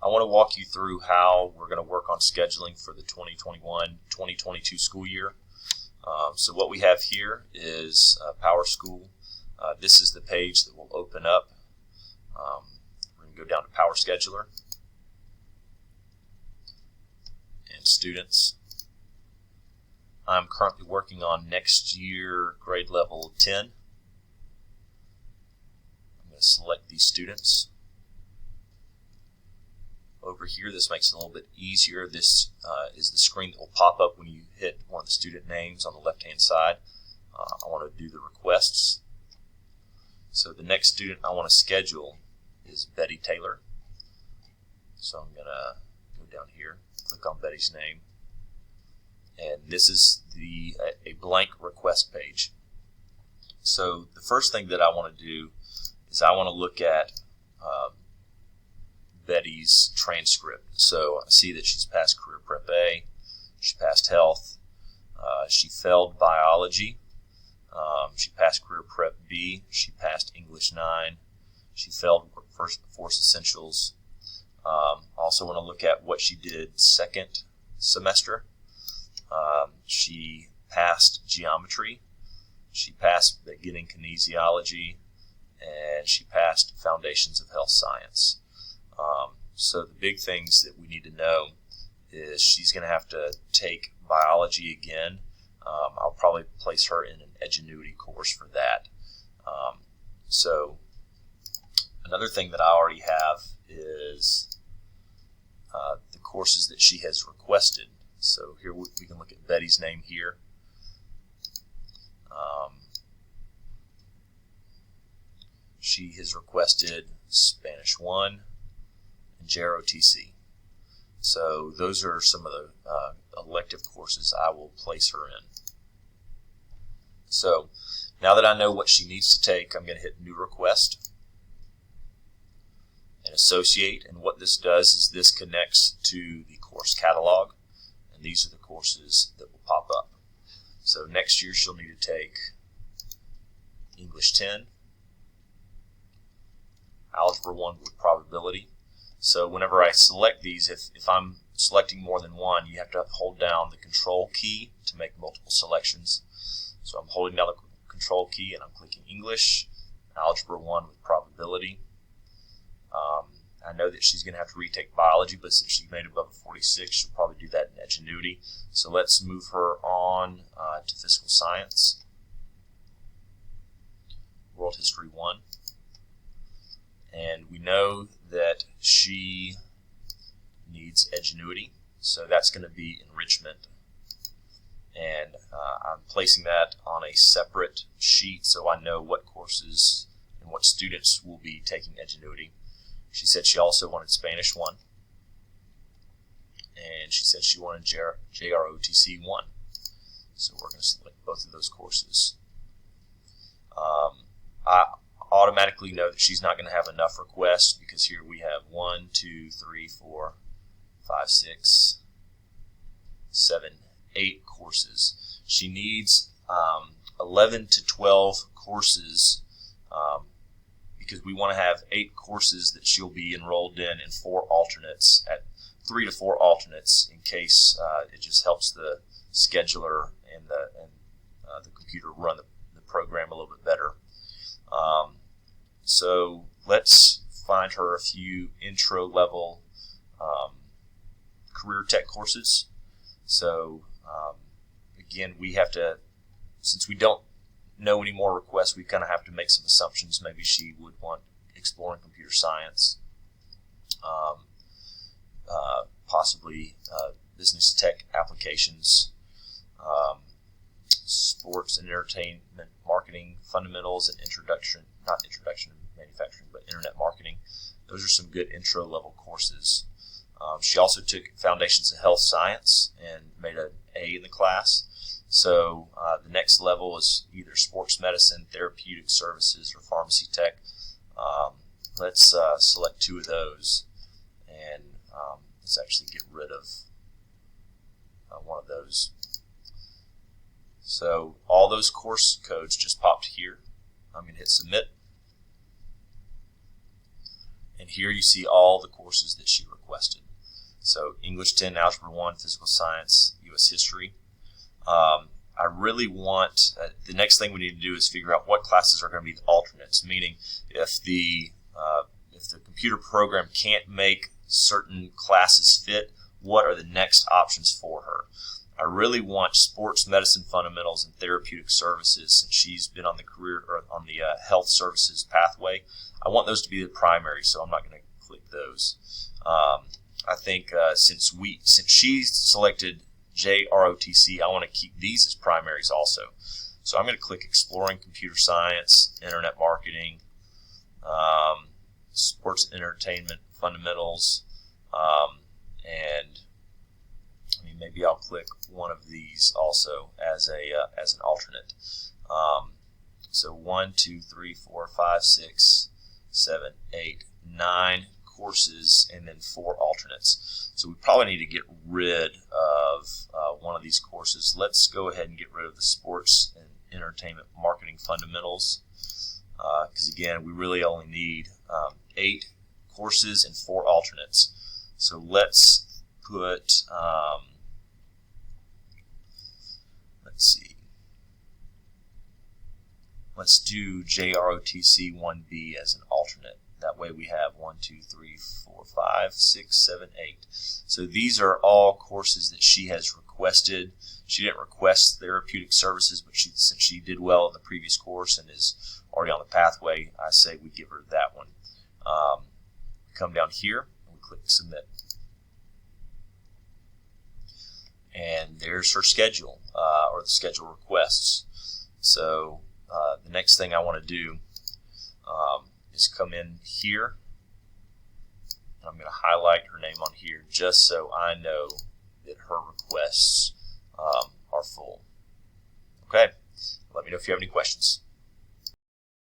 I want to walk you through how we're going to work on scheduling for the 2021-2022 school year. So what we have here is PowerSchool. This is the page that will open up. We're going to go down to Power Scheduler and Students. I'm currently working on next year grade level 10. I'm going to select these students. Over here, this makes it a little bit easier. This is the screen that will pop up when you hit one of the student names on the left-hand side. I want to do the requests. So the next student I want to schedule is Betty Taylor. So I'm going to go down here, click on Betty's name, and this is a blank request page. So the first thing that I want to do is I want to look at Betty's transcript. So I see that she's passed Career Prep A, she passed Health, she failed Biology, she passed Career Prep B, she passed English 9, she failed Workforce Essentials. Also want to look at what she did second semester. She passed Geometry, she passed Beginning Kinesiology, and she passed Foundations of Health Science. So the big things that we need to know is she's going to have to take biology again. I'll probably place her in an Edgenuity course for that. So another thing that I already have is the courses that she has requested. So here we can look at Betty's name here. She has requested Spanish 1 and JROTC. So those are some of the elective courses I will place her in. So now that I know what she needs to take, I'm going to hit New Request and Associate. And what this does is this connects to the course catalog, and these are the courses that will pop up. So next year she'll need to take English 10, Algebra 1 with Probability. So whenever I select these, if I'm selecting more than one, you have to hold down the Control key to make multiple selections. So I'm holding down the Control key and I'm clicking English, Algebra 1 with Probability. I know that she's going to have to retake Biology, but since she made above a 46, she'll probably do that in Edgenuity. So let's move her on to Physical Science, World History 1. And we know that she needs Edgenuity, so that's going to be enrichment. And I'm placing that on a separate sheet so I know what courses and what students will be taking Edgenuity. She said she also wanted Spanish 1, and she said she wanted JROTC 1. So we're going to select both of those courses. I automatically know that she's not going to have enough requests because here we have 1, 2, 3, 4, 5, 6, 7, 8 courses. She needs 11 to 12 courses because we want to have 8 courses that she'll be enrolled in and 4 alternates, at 3 to 4 alternates in case it just helps the scheduler and the computer run the program a little bit better. So let's find her a few intro level career tech courses. So again, we have to, since we don't know any more requests, we kind of have to make some assumptions. Maybe she would want Exploring Computer Science, possibly Business Tech Applications, Sports and Entertainment Marketing Fundamentals, and Introduction to Manufacturing, but Internet Marketing. Those are some good intro level courses. She also took Foundations of Health Science and made an A in the class. So the next level is either Sports Medicine, Therapeutic Services, or Pharmacy Tech. Let's select 2 of those, and let's actually get rid of one of those. So all those course codes just popped here. I'm going to hit Submit. And here you see all the courses that she requested. requested. So English 10, Algebra 1, Physical Science, U.S. History. I really want, the next thing we need to do is figure out what classes are going to be the alternates, meaning if the computer program can't make certain classes fit, what are the next options for her? I really want sports medicine fundamentals and therapeutic services, since she's been on the career or on the health services pathway. I want those to be the primary, so I'm not going to click those. I think since she selected JROTC, I want to keep these as primaries also. So I'm going to click Exploring Computer Science, Internet Marketing, Sports Entertainment Fundamentals, and maybe I'll click one of these also as an alternate. So 1, 2, 3, 4, 5, 6, 7, 8, 9 courses, and then 4 alternates. So we probably need to get rid of one of these courses. Let's go ahead and get rid of the Sports and Entertainment Marketing Fundamentals, because again, we really only need 8 courses and 4 alternates. So let's put, let's see, let's do JROTC 1B as an alternate. That way we have 1, 2, 3, 4, 5, 6, 7, 8. So these are all courses that she has requested. She didn't request therapeutic services, but since she did well in the previous course and is already on the pathway, I say we give her that one. Come down here and we click Submit. And there's her schedule, or the schedule requests. So the next thing I want to do is come in here. I'm going to highlight her name on here just so I know that her requests are full. Okay, let me know if you have any questions.